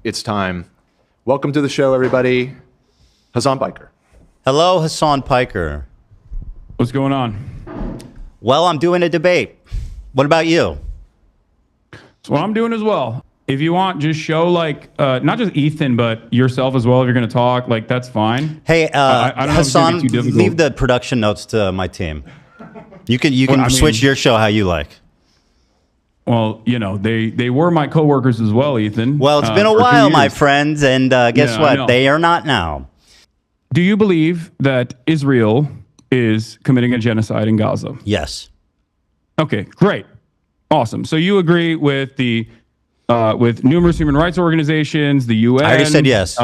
it's time. Welcome to the show, everybody. Hasan Piker. Hello, Hasan Piker. What's going on? Well, I'm doing a debate. What about you? That's what I'm doing as well. If you want, just show not just Ethan, but yourself as well. If you're going to talk, that's fine. Hey, I don't Hasan, know if it's gonna be too difficult. leave the production notes to my team. You can switch your show how you like. Well, they were my coworkers as well, Ethan. Well, it's been a while, my friends, and guess what? They are not now. Do you believe that Israel is committing a genocide in Gaza? Yes. Okay, great. Awesome. So you agree with the with numerous human rights organizations, the UN? I already said yes.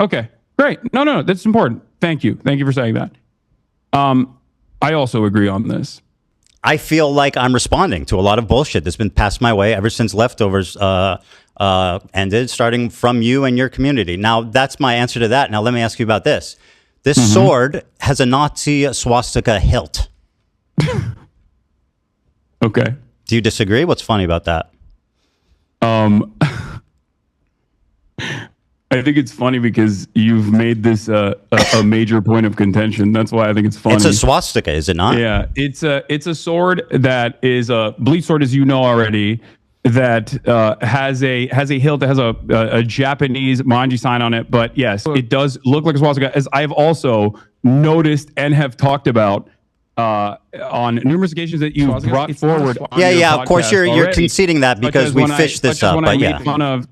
Okay, great. No, that's important. Thank you. Thank you for saying that. I also agree on this. I feel like I'm responding to a lot of bullshit that's been passed my way ever since Leftovers ended, starting from you and your community. Now, that's my answer to that. Now, let me ask you about this. This sword has a Nazi swastika hilt. Okay. Do you disagree? What's funny about that? I think it's funny because you've made this a major point of contention. That's why I think it's funny. It's a swastika, is it not? Yeah, it's a sword that is a bleach sword, as you know already, that has a hilt that has a Japanese manji sign on it. But yes, it does look like a swastika, as I've also noticed and have talked about on numerous occasions that you brought forward. Yeah, of course you're conceding that because we fished this up. But yeah,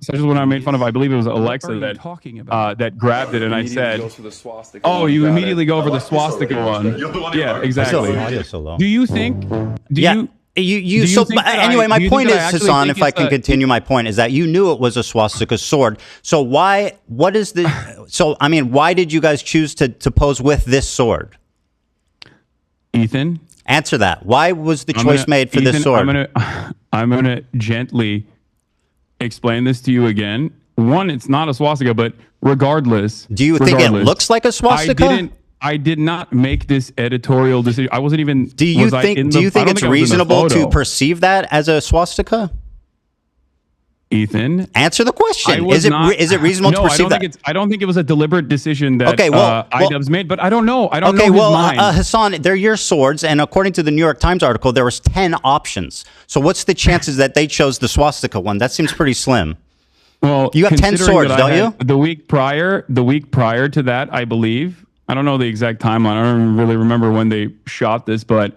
such as when I made fun of, I believe it was Alexa that grabbed it, and I said, "Oh, you immediately go over the swastika one." Yeah, exactly. Do you think? Anyway, my point is, Hasan, if I can continue my point, is that you knew it was a swastika sword. So why did you guys choose to pose with this sword? Ethan, answer that. Why was the choice made for this sword? I'm gonna gently explain this to you again. One, it's not a swastika, but regardless. Do you think it looks like a swastika? I did not make this editorial decision. I wasn't even. Do you think it's reasonable to perceive that as a swastika? Ethan, answer the question. Is it reasonable to perceive that? I don't think it was a deliberate decision that IDubbbz made, but I don't know. I don't know his mind. Hasan, they're your swords, and according to the New York Times article, there was 10 options. So what's the chances that they chose the swastika one? That seems pretty slim. Well, you have 10 swords, don't you? The week prior to that, I believe. I don't know the exact timeline. I don't really remember when they shot this, but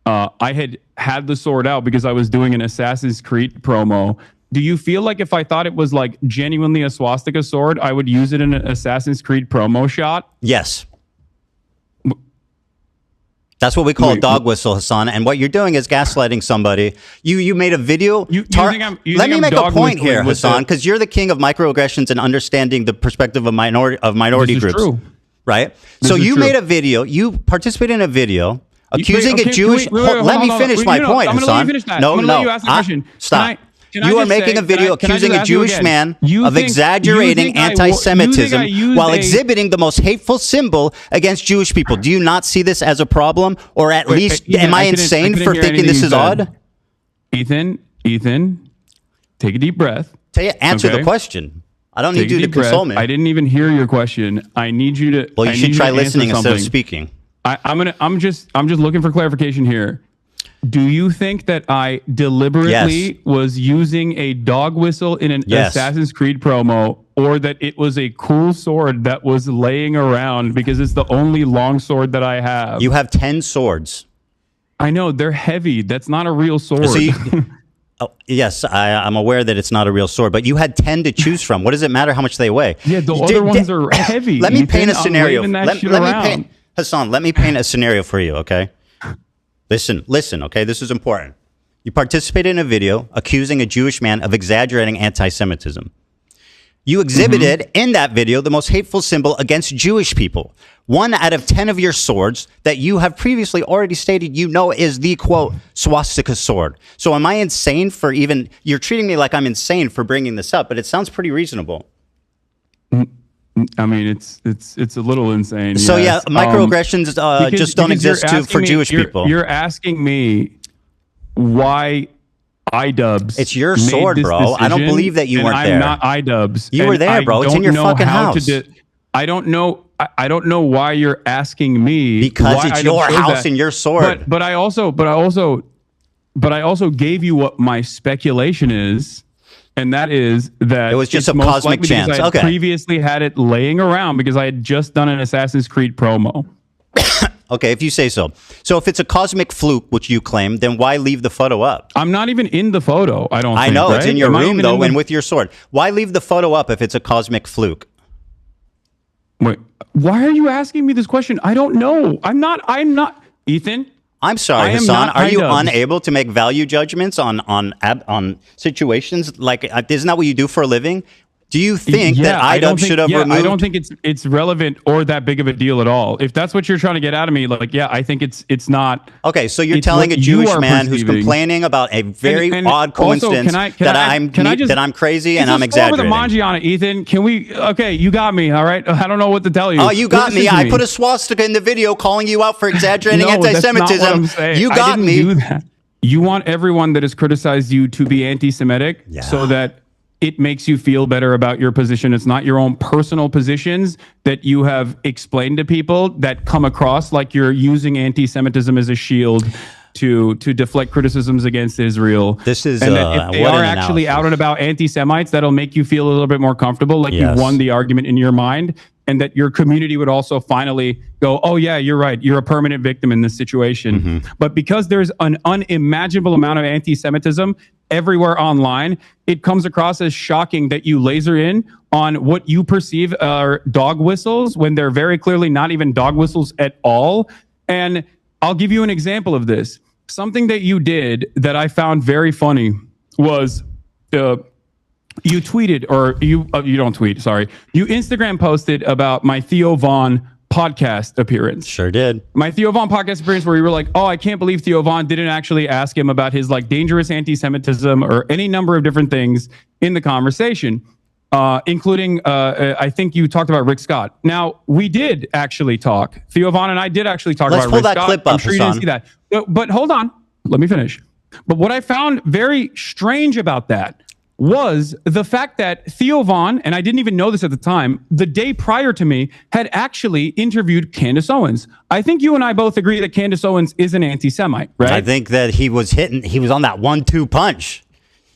I had the sword out because I was doing an Assassin's Creed promo. Do you feel like if I thought it was genuinely a swastika sword, I would use it in an Assassin's Creed promo shot? Yes. That's what we call a dog whistle, Hasan. And what you're doing is gaslighting somebody. You made a video. Let me make a point here, Hasan, because you're the king of microaggressions and understanding the perspective of minority groups. True. Right? So you made a video. You participated in a video accusing a Jewish. Let me finish my point, Hasan. No. Stop. You are making a video accusing a Jewish man of exaggerating anti-Semitism while exhibiting the most hateful symbol against Jewish people. Do you not see this as a problem? Or at least, am I insane for thinking this is odd? Ethan, take a deep breath. Answer the question. I don't need you to console me. I didn't even hear your question. I need you to. Well, you should try listening instead of speaking. I'm just looking for clarification here. Do you think that I deliberately was using a dog whistle in an Assassin's Creed promo, or that it was a cool sword that was laying around because it's the only long sword that I have? You have 10 swords. I know, they're heavy. That's not a real sword. So yes, I'm aware that it's not a real sword, but you had 10 to choose from. What does it matter how much they weigh? Yeah, the other ones are heavy. Let me paint a scenario. Hasan, let me paint a scenario for you, okay? Listen, okay? This is important. You participated in a video accusing a Jewish man of exaggerating anti-Semitism. You exhibited in that video the most hateful symbol against Jewish people. 1 out of 10 of your swords that you have previously already stated is the, quote, swastika sword. So am I insane for you're treating me like I'm insane for bringing this up, but it sounds pretty reasonable. I mean, it's a little insane. So yes. Microaggressions just don't exist for Jewish people. You're asking me why iDubbbz. It's your sword, bro. I don't believe that you weren't there. I'm not iDubbbz. You were there, bro. It's in your fucking house. I don't know. I don't know why you're asking me. Because it's your house and your sword. But I also gave you what my speculation is, and that is that it was just a cosmic chance. I previously had it laying around because I had just done an Assassin's Creed promo. Okay, if you say so. So if it's a cosmic fluke, which you claim, then why leave the photo up? I'm not even in the photo. I don't. I know right? It's in your room though, and with your sword. Why leave the photo up if it's a cosmic fluke? Wait, why are you asking me this question? I don't know. I'm not. Ethan. I'm sorry, Hasan. Are you unable to make value judgments on situations? Like, isn't that what you do for a living? Do you think that iDubbbz should have removed? I don't think it's relevant or that big of a deal at all. If that's what you're trying to get out of me, like, yeah, I think it's not. Okay, so you're telling a Jewish man who's complaining about a very odd coincidence that I'm crazy and I'm exaggerating. With a manji on it, Ethan. Can we? Okay, you got me. All right. I don't know what to tell you. Oh, you got me. I put a swastika in the video calling you out for exaggerating anti-Semitism. That's not what I'm saying. You got me. Do that. You want everyone that has criticized you to be anti-Semitic so that it makes you feel better about your position. It's not your own personal positions that you have explained to people that come across like you're using anti-Semitism as a shield to deflect criticisms against Israel. This is and that if they are actually out and about anti-Semites, that'll make you feel a little bit more comfortable, like you won the argument in your mind, and that your community would also finally go, oh yeah, you're right. You're a permanent victim in this situation. Mm-hmm. But because there's an unimaginable amount of anti-Semitism everywhere online, it comes across as shocking that you laser in on what you perceive are dog whistles when they're very clearly not even dog whistles at all. And I'll give you an example of this. Something that you did that I found very funny was you tweeted, or you don't tweet, sorry. You Instagram posted about my Theo Von podcast appearance. Sure did. My Theo Von podcast appearance where you were like, oh, I can't believe Theo Von didn't actually ask him about his like dangerous anti-Semitism or any number of different things in the conversation, including, I think you talked about Rick Scott. Now, we did actually talk. Theo Von and I did actually talk about Rick Scott. Let's pull that clip up, I'm sure you didn't see that. But hold on. Let me finish. But what I found very strange about that was the fact that Theo Von, and I didn't even know this at the time, the day prior to me, had actually interviewed Candace Owens. I think you and I both agree that Candace Owens is an anti-Semite, right? I think that he was on that 1-2 punch.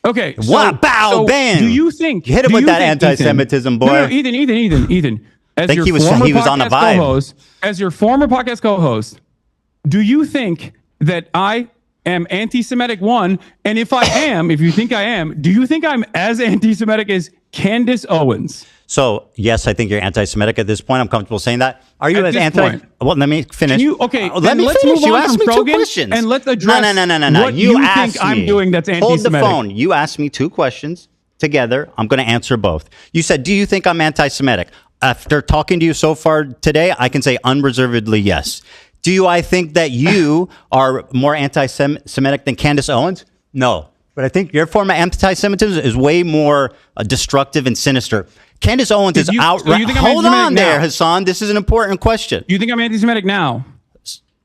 Okay. Bam! Do you think... You hit him with that anti-Semitism, boy. No, Ethan. I think he was on the vibe. As your former podcast co-host, do you think that I am anti-Semitic, one, and if you think I am, do you think I'm as anti-Semitic as Candace Owens? So, yes, I think you're anti-Semitic at this point. I'm comfortable saying that. Are you as anti... Well, let me finish. Let me finish. You asked me two questions. And let's address what you think I'm doing that's anti-Semitic. Hold the phone. You asked me two questions together. I'm going to answer both. You said, do you think I'm anti-Semitic? After talking to you so far today, I can say unreservedly yes. I think that you are more anti-Semitic than Candace Owens? No. But I think your form of anti-Semitism is way more destructive and sinister. Candace Owens is outright... Hold on there, Hasan. This is an important question. You think I'm anti-Semitic now?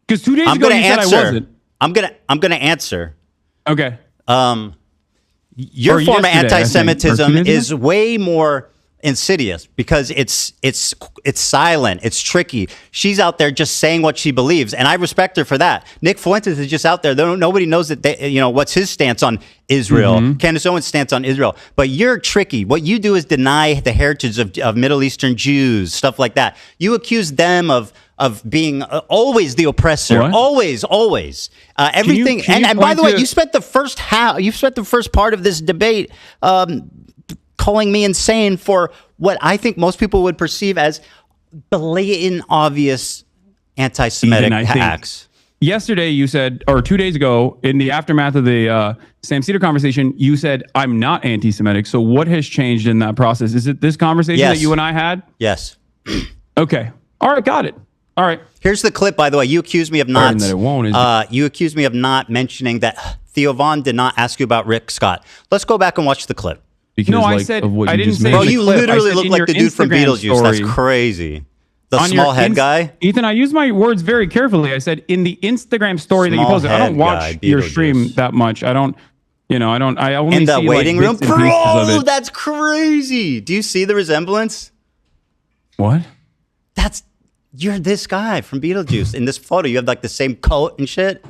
Because 2 days ago you said I wasn't. I'm gonna answer. Okay. Your form of anti-Semitism is way more insidious because it's silent, it's tricky. She's out there just saying what she believes, and I respect her for that. Nick Fuentes is just out there. Nobody knows that what's his stance on Israel. Mm-hmm. Candace Owens' stance on Israel. But you're tricky. What you do is deny the heritage of Middle Eastern Jews, stuff like that. You accuse them of being always the oppressor, always everything. And by the way, you spent the first part of this debate calling me insane for what I think most people would perceive as blatant, obvious anti-Semitic acts. Yesterday, you said, or 2 days ago, in the aftermath of the Sam Cedar conversation, you said, I'm not anti-Semitic. So what has changed in that process? Is it this conversation that you and I had? Yes. Okay. All right. Got it. All right. Here's the clip, by the way. You accused me of not... you accused me of not mentioning that Theo Von did not ask you about Rick Scott. Let's go back and watch the clip. Because I said I didn't say. Bro, you literally look like the dude from Beetlejuice. That's crazy. The small head guy. Ethan, I use my words very carefully. I said in the Instagram story that you posted. I don't watch your stream that much. I don't. You know, I only in the see waiting like room. bits and pieces of Bro, it. that's crazy. Do you see the resemblance? What? You're this guy from Beetlejuice. In this photo, you have like the same coat and shit.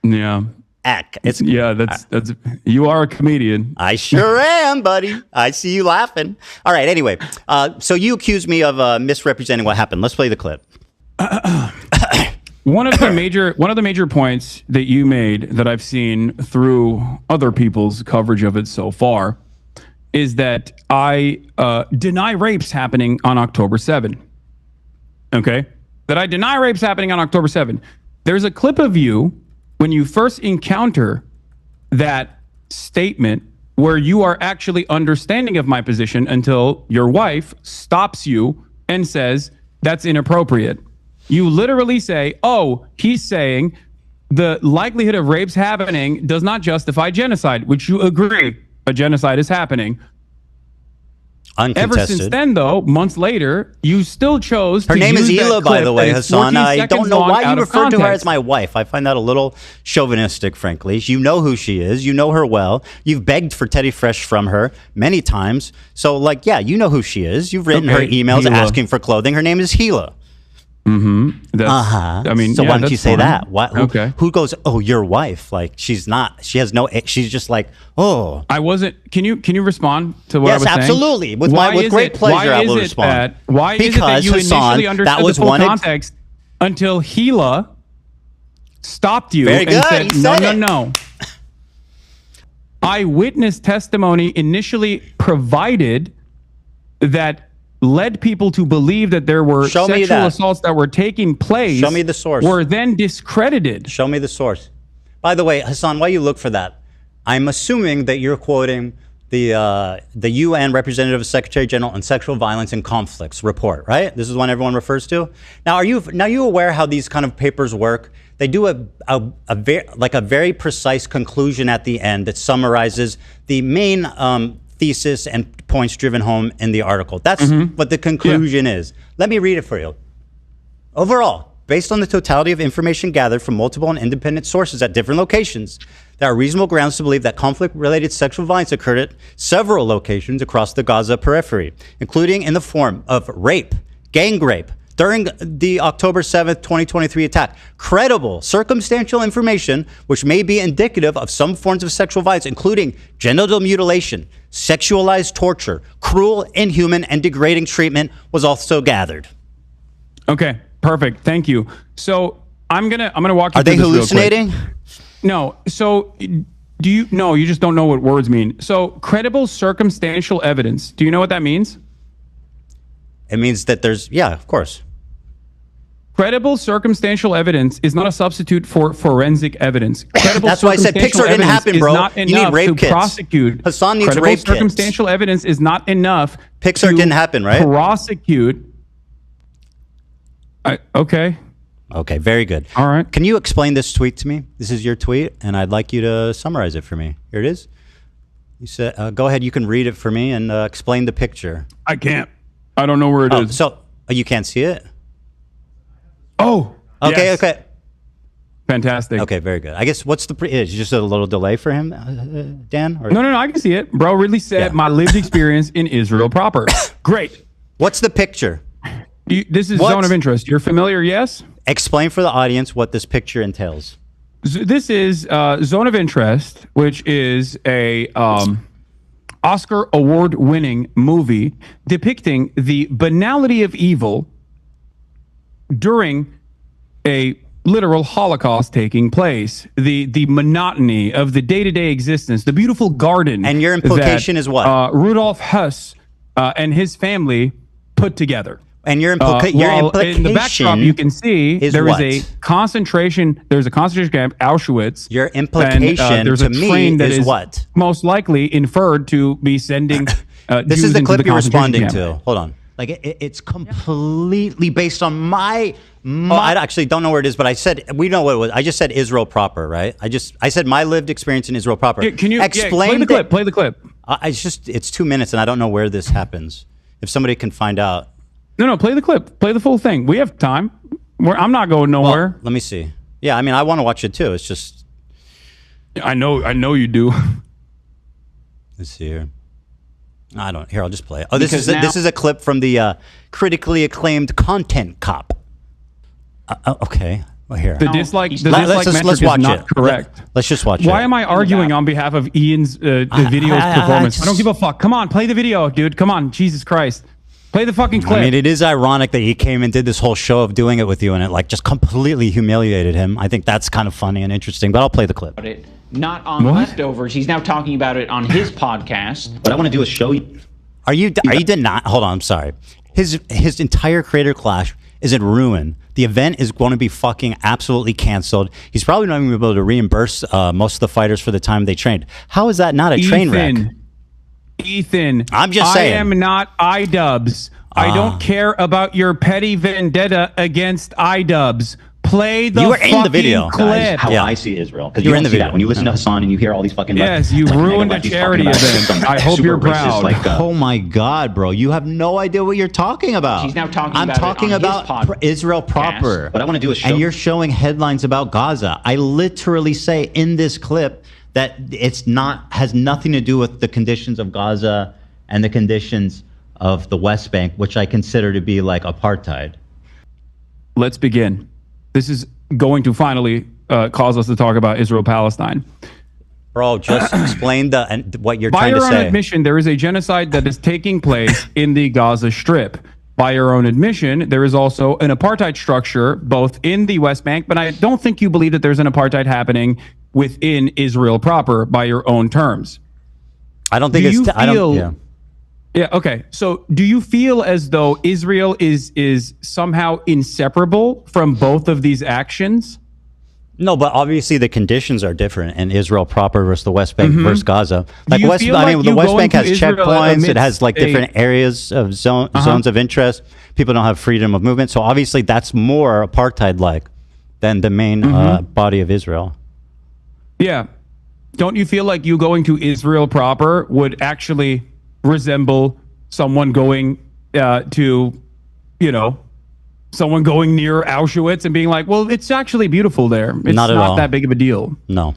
Yeah. That's you are a comedian. I sure am, buddy. I see you laughing. All right. Anyway, so you accused me of misrepresenting what happened. Let's play the clip. One of the major points that you made that I've seen through other people's coverage of it so far is that I deny rapes happening on October 7. Okay? That I deny rapes happening on October 7. There's a clip of you when you first encounter that statement where you are actually understanding of my position until your wife stops you and says, that's inappropriate. You literally say, oh, he's saying the likelihood of rapes happening does not justify genocide, which you agree a genocide is happening. Uncontested. Ever since then, though, months later, you still chose her to name is use Hila, that by clip the way, that is Hasan. 14 I don't seconds know long why you out of referred to her context. as my wife. I find that a little chauvinistic, frankly. You know who she is. You know her well. You've begged for Teddy Fresh from her many times. So, like, yeah, you know who she is. You've written her emails Hila. asking for clothing. Her name is Hila. Mm-hmm. I mean, so why don't you say fine. that? Okay. Who goes, oh, your wife? Like, she's not. She has no. She's just like, oh. I wasn't. Can you respond to what I was saying? Yes, absolutely. With great pleasure, I will respond. Why is it that you initially understood the full context until Hila stopped you Very and good. said, no. Eyewitness testimony initially provided that led people to believe that there were sexual assaults that were taking place. Show me the source. Were then discredited. Show me the source. By the way, Hasan, why you look for that? I'm assuming that you're quoting the UN Representative Secretary General on Sexual Violence and Conflicts report, right? This is one everyone refers to. Now, are you aware how these kind of papers work? They do a very precise conclusion at the end that summarizes the main thesis and points driven home in the article. That's what the conclusion is. Let me read it for you. Overall, based on the totality of information gathered from multiple and independent sources at different locations, there are reasonable grounds to believe that conflict-related sexual violence occurred at several locations across the Gaza periphery, including in the form of rape, gang rape, during the October 7th, 2023 attack. Credible, circumstantial information which may be indicative of some forms of sexual violence, including genital mutilation, sexualized torture, cruel, inhuman, and degrading treatment, was also gathered. Okay, perfect. Thank you. So I'm gonna walk you Are through they this real quick. hallucinating? No. So you just don't know what words mean. So credible circumstantial evidence. Do you know what that means? It means that of course. Credible circumstantial evidence is not a substitute for forensic evidence. Credible That's why I said Pixar didn't happen, bro. Not You need enough rape to kits. prosecute. Hasan needs Credible rape kits. circumstantial evidence is not enough. Pixar to didn't happen, right? Prosecute. Okay. Okay, very good. All right. Can you explain this tweet to me? This is your tweet, and I'd like you to summarize it for me. Here it is. You said, go ahead. You can read it for me and explain the picture. I can't. I don't know where it is. So you can't see it? Oh. Okay. Yes. Okay. Fantastic. Okay. Very good. I guess it's just a little delay for him, Dan? Or? No. I can see it. Bro really said my lived experience in Israel proper. Great. What's the picture? This is Zone of Interest. You're familiar, yes? Explain for the audience what this picture entails. This is Zone of Interest, which is a Oscar award-winning movie depicting the banality of evil during a literal Holocaust taking place, the monotony of the day-to-day existence, the beautiful garden. And your implication is what? Rudolf Hess and his family put together. And your implication in the backdrop, you can see is there what? is a concentration. There's a concentration camp, Auschwitz. Your implication there's to a train me that is what? Most likely inferred to be sending. This Jews is the into clip you're concentration responding camp. to. Hold on. Like it's completely based on my. I actually don't know where it is, but I said we know what it was. I just said Israel proper, right? I said my lived experience in Israel proper. Can you explain play the clip? Play the clip. It's 2 minutes, and I don't know where this happens. If somebody can find out. No, play the clip. Play the full thing. We have time. I'm not going nowhere. Well, let me see. Yeah, I mean, I want to watch it too. It's just. I know you do. Let's see here. I don't. Here, I'll just play it. Oh, this is a clip from the critically acclaimed Content Cop. Okay. Well, here. The dislike let's watch is not correct. Let's just watch it. Why am I arguing on behalf of Ian's video's performance? I don't give a fuck. Come on, play the video, dude. Come on, Jesus Christ. Play the fucking clip. I mean, it is ironic that he came and did this whole show of doing it with you, and it like just completely humiliated him. I think that's kind of funny and interesting, but I'll play the clip. Not on Leftovers. He's now talking about it on his podcast. What I want to do is show you. Are you denying? Hold on, I'm sorry. His entire creator clash is in ruin. The event is going to be fucking absolutely canceled. He's probably not even able to reimburse most of the fighters for the time they trained. How is that not a train wreck? Ethan, I'm just saying. I am not iDubbbz. I don't care about your petty vendetta against iDubbbz. Play the fucking clip. Guys, how I see Israel. Because you don't see that. When you listen to Hasan and you hear all these fucking... Yes, you ruined a charity event. I hope you're proud. Oh my God, bro. You have no idea what you're talking about. He's now talking about I'm talking about Israel proper. What I want to do is show... And you're showing headlines about Gaza. I literally say in this clip that has nothing to do with the conditions of Gaza and the conditions of the West Bank, which I consider to be like apartheid. Let's begin. This is going to finally cause us to talk about Israel-Palestine. Bro, just explain what you're trying to say. By your own admission, there is a genocide that is taking place in the Gaza Strip. By your own admission, there is also an apartheid structure both in the West Bank, but I don't think you believe that there's an apartheid happening within Israel proper by your own terms. I don't think Yeah, okay. So do you feel as though Israel is somehow inseparable from both of these actions? No, but obviously the conditions are different in Israel proper versus the West Bank versus Gaza. Like the West Bank has checkpoints, it has like different areas of zones of interest. People don't have freedom of movement. So obviously that's more apartheid-like than the main body of Israel. Yeah. Don't you feel like you going to Israel proper would actually resemble someone going someone going near Auschwitz and being like, well, it's actually beautiful there. It's not that big of a deal. No.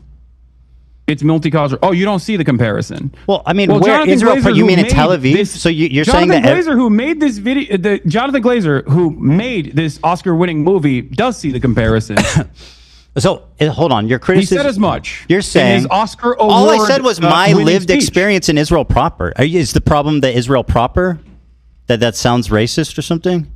It's multicultural. Oh, you don't see the comparison. Well, I mean, where Israel, you mean in Tel Aviv? So you're saying that... Jonathan Glazer, who made this video, Jonathan Glazer, who made this Oscar-winning movie, does see the comparison. So hold on, your criticism. He said as much. You're saying his Oscar award, all I said was my lived experience in Israel proper. Is the problem that Israel proper? That sounds racist or something?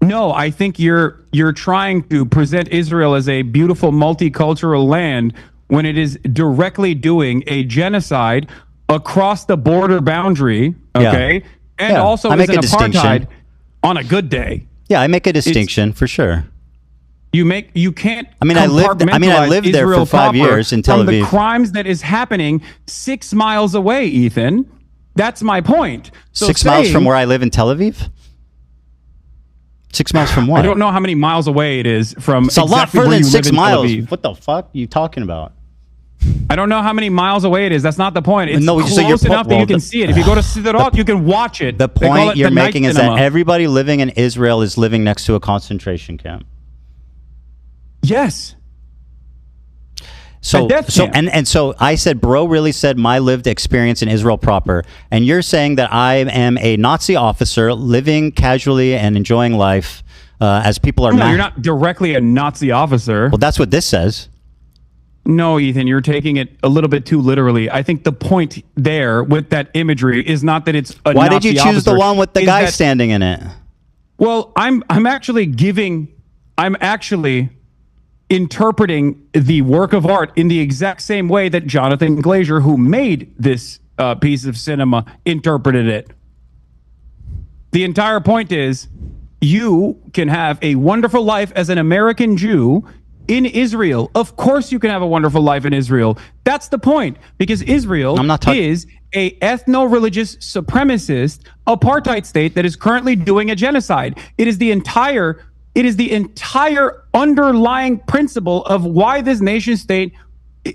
No, I think you're trying to present Israel as a beautiful multicultural land when it is directly doing a genocide across the border boundary. Okay, and also is an apartheid on a good day. Yeah, I make a distinction for sure. You can't. I mean, I lived there for 5 years in Tel Aviv. From the crimes that is happening 6 miles away, Ethan. That's my point. So 6 miles from where I live in Tel Aviv? 6 miles from what? I don't know how many miles away it is from. It's a lot further than 6 miles. What the fuck are you talking about? I don't know how many miles away it is. That's not the point. It's close enough that you can see it. If you go to Sderot, you can watch it. The point you're making is that everybody living in Israel is living next to a concentration camp. Yes. So I said, bro really said my lived experience in Israel proper. And you're saying that I am a Nazi officer living casually and enjoying life as people are. No, you're not directly a Nazi officer. Well, that's what this says. No, Ethan, you're taking it a little bit too literally. I think the point there with that imagery is not that it's a Nazi officer. Why did you choose the one with the guy standing in it? Well, I'm actually interpreting the work of art in the exact same way that Jonathan Glazer, who made this piece of cinema, interpreted it. The entire point is you can have a wonderful life as an American Jew in Israel. Of course you can have a wonderful life in Israel. That's the point, because Israel is a ethno-religious supremacist apartheid state that is currently doing a genocide. It is the entire underlying principle of why this nation state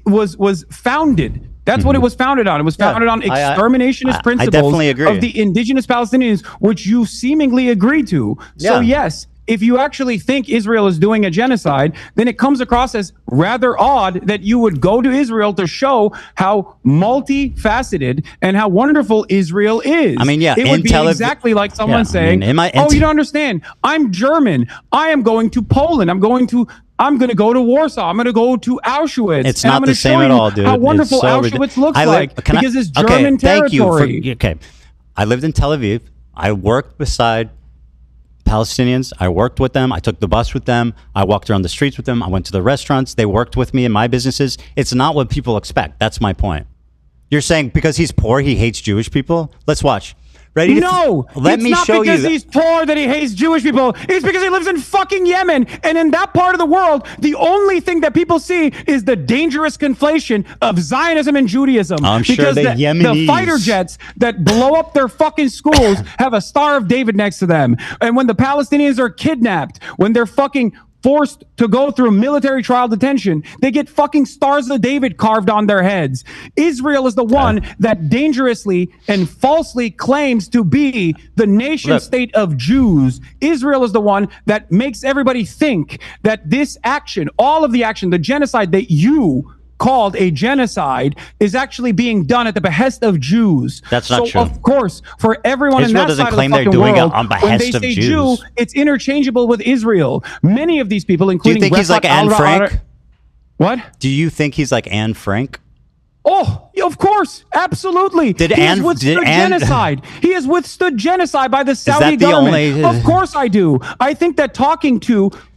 was founded. That's what it was founded on. It was founded on exterminationist principles I definitely agree. of the indigenous Palestinians, which you seemingly agree to. So yes, if you actually think Israel is doing a genocide, then it comes across as rather odd that you would go to Israel to show how multifaceted and how wonderful Israel is. I mean, yeah, it would be exactly like someone saying, "Oh, you don't understand. I'm German. I am going to Poland. I'm going to go to Warsaw. I'm going to go to Auschwitz. It's not the same at all, dude. How wonderful Auschwitz looks like because it's German territory." Okay, I lived in Tel Aviv. I worked beside Palestinians. I worked with them. I took the bus with them. I walked around the streets with them. I went to the restaurants. They worked with me in my businesses. It's not what people expect. That's my point. You're saying because he's poor, he hates Jewish people? Let's watch. Ready? No, let me show you. It's not because he's poor that he hates Jewish people. It's because he lives in fucking Yemen. And in that part of the world, the only thing that people see is the dangerous conflation of Zionism and Judaism. I'm sure because the fighter jets that blow up their fucking schools have a Star of David next to them. And when the Palestinians are kidnapped, when they're fucking forced to go through military trial detention, they get fucking Stars of David carved on their heads. Israel is the one that dangerously and falsely claims to be the nation state of Jews. Israel is the one that makes everybody think that this action, all of the action, the genocide that you called a genocide is actually being done at the behest of Jews. That's not true. Of course, for everyone Israel in that doesn't side claim of the they're fucking doing world, it on when behest they of say Jews. Jew, it's interchangeable with Israel. Many of these people, including Do you think he's like Anne Frank? What? Do you think he's like Anne Frank? Oh, of course, absolutely. He has withstood genocide. He has withstood genocide by the Saudi government. Of course I do. I think that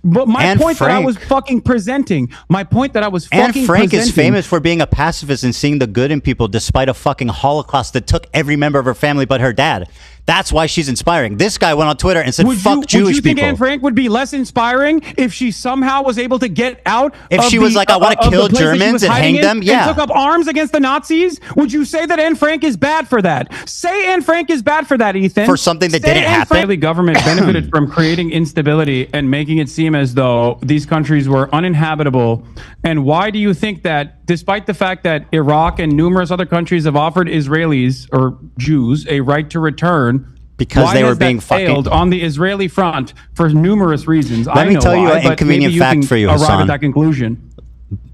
but my point that I was fucking presenting, Anne Frank is famous for being a pacifist and seeing the good in people despite a fucking Holocaust that took every member of her family but her dad. That's why she's inspiring. This guy went on Twitter and said, fuck Jewish people. Would you think Anne Frank would be less inspiring if she somehow was able to get out If she was like, I want to kill Germans and hang them? Yeah. And took up arms against the Nazis? Would you say that Anne Frank is bad for that? Say Anne Frank is bad for that, Ethan. For something that didn't happen? The Israeli government benefited from creating instability and making it seem as though these countries were uninhabitable. And why do you think that, despite the fact that Iraq and numerous other countries have offered Israelis or Jews a right to return, because they were being failed on the Israeli front for numerous reasons? Let me tell you an inconvenient fact for you, Hasan. Arrive at that conclusion.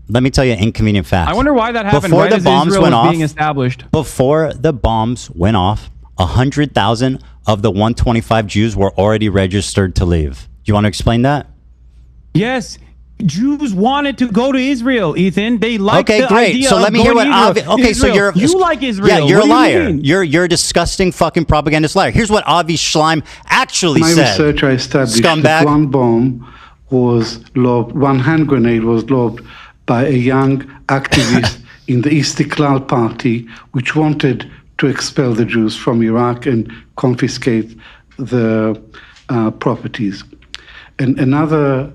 Let me tell you an inconvenient fact. I wonder why that happened. Before the bombs went off, being established. Before the bombs went off, 100,000 of the 125 Jews were already registered to leave. Do you want to explain that? Yes. Jews wanted to go to Israel, Ethan. They liked the idea So let me hear what so you like Israel. Yeah, you're a liar. You're a disgusting fucking propagandist liar. Here's what Avi Schleim actually said. My research, I established that one bomb was lobbed, one hand grenade was lobbed by a young activist in the Istiklal party, which wanted to expel the Jews from Iraq and confiscate the properties. And another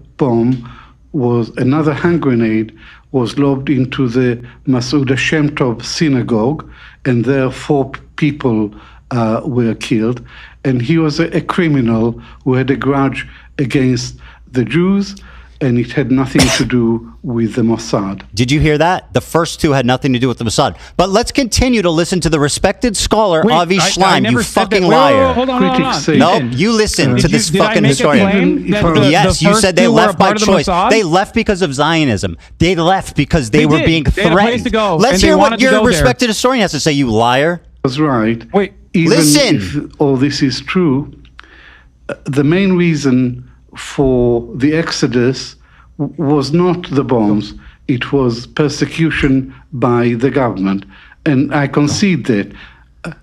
hand grenade was lobbed into the Masoud Hashem Tov synagogue, and there 4 people were killed. And he was a criminal who had a grudge against the Jews, and it had nothing to do with the Mossad. Did you hear that? The first 2 had nothing to do with the Mossad. But let's continue to listen to the respected scholar, Avi Schleim, you fucking liar. Hold on. No, you listen to this fucking historian. Yes, you said they left by choice. They left because of Zionism. They left because they were being threatened. They had a place to go, let's hear what your respected historian has to say, you liar. That's right. Wait, listen. If all this is true, the main reason for the exodus was not the bombs, it was persecution by the government. And I concede that.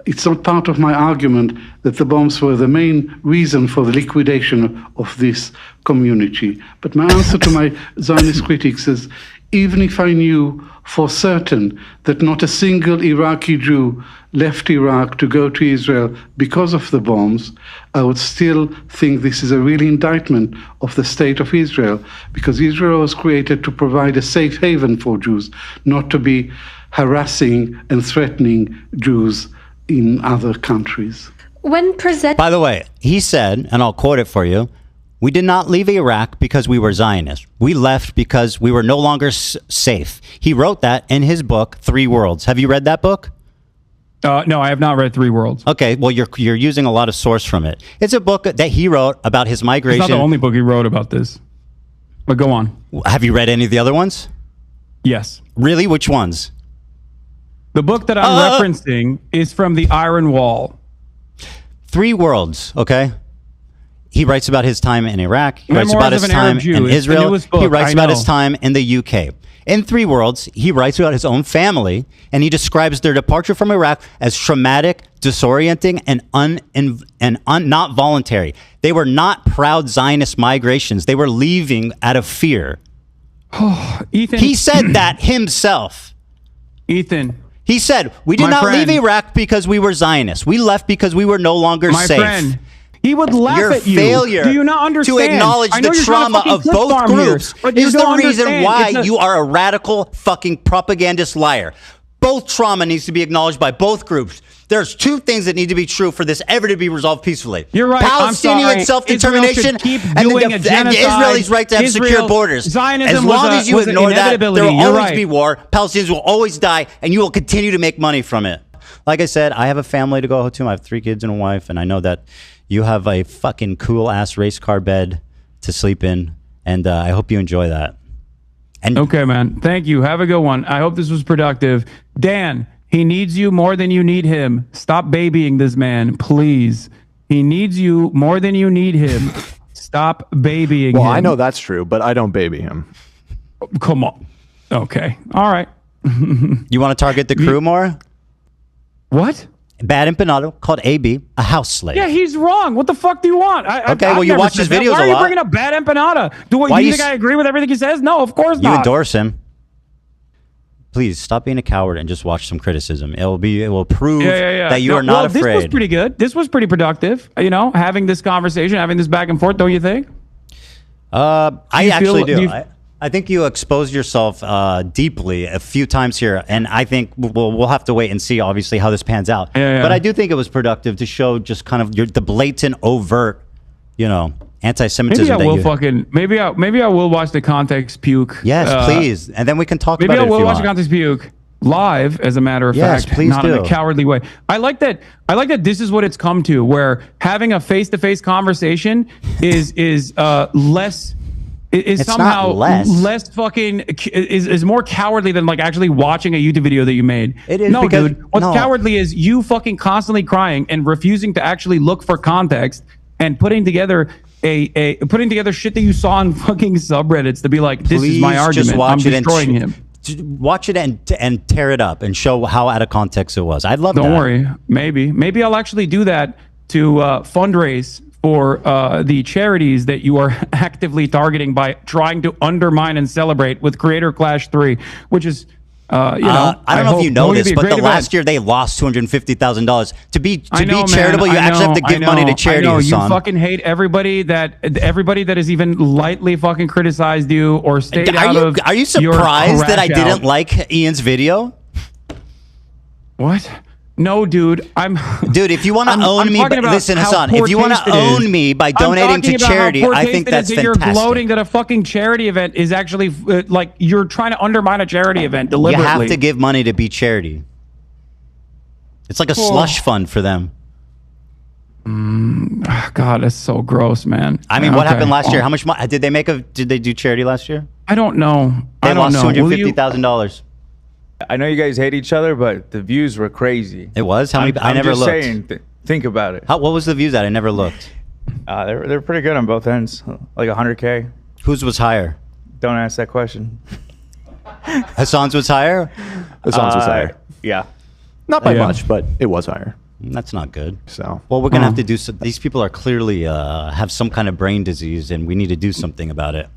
It's not part of my argument that the bombs were the main reason for the liquidation of this community. But my answer to my Zionist critics is, even if I knew for certain that not a single Iraqi Jew left Iraq to go to Israel because of the bombs, I would still think this is a real indictment of the state of Israel, because Israel was created to provide a safe haven for Jews, not to be harassing and threatening Jews in other countries. By the way, he said, and I'll quote it for you, we did not leave Iraq because we were Zionists. We left because we were no longer safe. He wrote that in his book, 3 Worlds. Have you read that book? No, I have not read Three Worlds. Okay, well, you're using a lot of source from it. It's a book that he wrote about his migration. It's not the only book he wrote about this. But go on. Have you read any of the other ones? Yes. Really? Which ones? The book that I'm referencing is from the Iron Wall. Three Worlds, okay? He writes about his time in Iraq. He writes about his time in Israel. He writes about his time in the UK. In Three Worlds, he writes about his own family, and he describes their departure from Iraq as traumatic, disorienting, and not voluntary. They were not proud Zionist migrations. They were leaving out of fear. Ethan, he said that himself. Ethan. He said, we did not leave Iraq because we were Zionists. We left because we were no longer safe. Friend, he would laugh Your at you. failure Do you not understand? to acknowledge the trauma of both groups is the reason why you are a radical fucking propagandist liar. Both trauma needs to be acknowledged by both groups. There's two things that need to be true for this ever to be resolved peacefully. You're right. Palestinian self-determination and Israelis' right to have secure borders. Zionism as long as you ignore that, there will always be war. Palestinians will always die, and you will continue to make money from it. Like I said, I have a family to go to. I have 3 kids and a wife, and I know that you have a fucking cool-ass race car bed to sleep in, and I hope you enjoy that. And okay, man. Thank you. Have a good one. I hope this was productive. Dan, he needs you more than you need him. Stop babying this man, please. He needs you more than you need him. Stop babying him. Well, I know that's true, but I don't baby him. Come on. Okay. All right. You want to target the crew more? What? Bad empanada called AB a house slave. Yeah, he's wrong. What the fuck do you want? Well, you watch his videos a lot. Why are you bringing up Bad empanada? Do you think I agree with everything he says? No, of course not. You endorse him. Please stop being a coward and just watch some criticism. It will prove that you are not afraid. This was pretty good. This was pretty productive. You know, having this conversation, having this back and forth. Don't you think? I actually do. I think you exposed yourself deeply a few times here, and I think we'll have to wait and see, obviously, how this pans out. But I do think it was productive to show just kind of the blatant, overt, anti-Semitism. Maybe I will watch the Context Puke. Yes, please, and then we can talk about it. Maybe I will watch the Context Puke live, as a matter of fact, please not in a cowardly way. I like that this is what it's come to, where having a face-to-face conversation is less. Is somehow less fucking is more cowardly than like actually watching a YouTube video that you made. It is dude. What's cowardly is you fucking constantly crying and refusing to actually look for context and putting together putting together shit that you saw on fucking subreddits to be like, this is my argument. I'm destroying him. Watch it and tear it up and show how out of context it was. I'd love that. Don't worry. Maybe I'll actually do that to fundraise for the charities that you are actively targeting by trying to undermine and celebrate with Creator Clash 3, which is, I don't know if you know this, but last year they lost $250,000. To be charitable, you actually have to give money to charity. You fucking hate everybody that is even lightly fucking criticized you or stayed out of. Are you surprised that I didn't like Ian's video? What? No, dude. Dude, if you want to own me, listen, Hasan. If you want to own me by donating to charity, I think that's fantastic. You're gloating that a fucking charity event is actually like you're trying to undermine a charity event deliberately. You have to give money to be charity. It's like a slush fund for them. God, that's so gross, man. I mean, what happened last year? How much money did they make? Did they do charity last year? I don't know. They lost $250,000. I know you guys hate each other, but the views were crazy. It was? How many? I never looked. Saying, think about it. What was the views at? I never looked. They're pretty good on both ends, like 100K. Whose was higher? Don't ask that question. Hasan's was higher? Hasan's was higher. Yeah. Not by much, but it was higher. That's not good. So, well, we're going to have to do so. These people are clearly have some kind of brain disease, and we need to do something about it.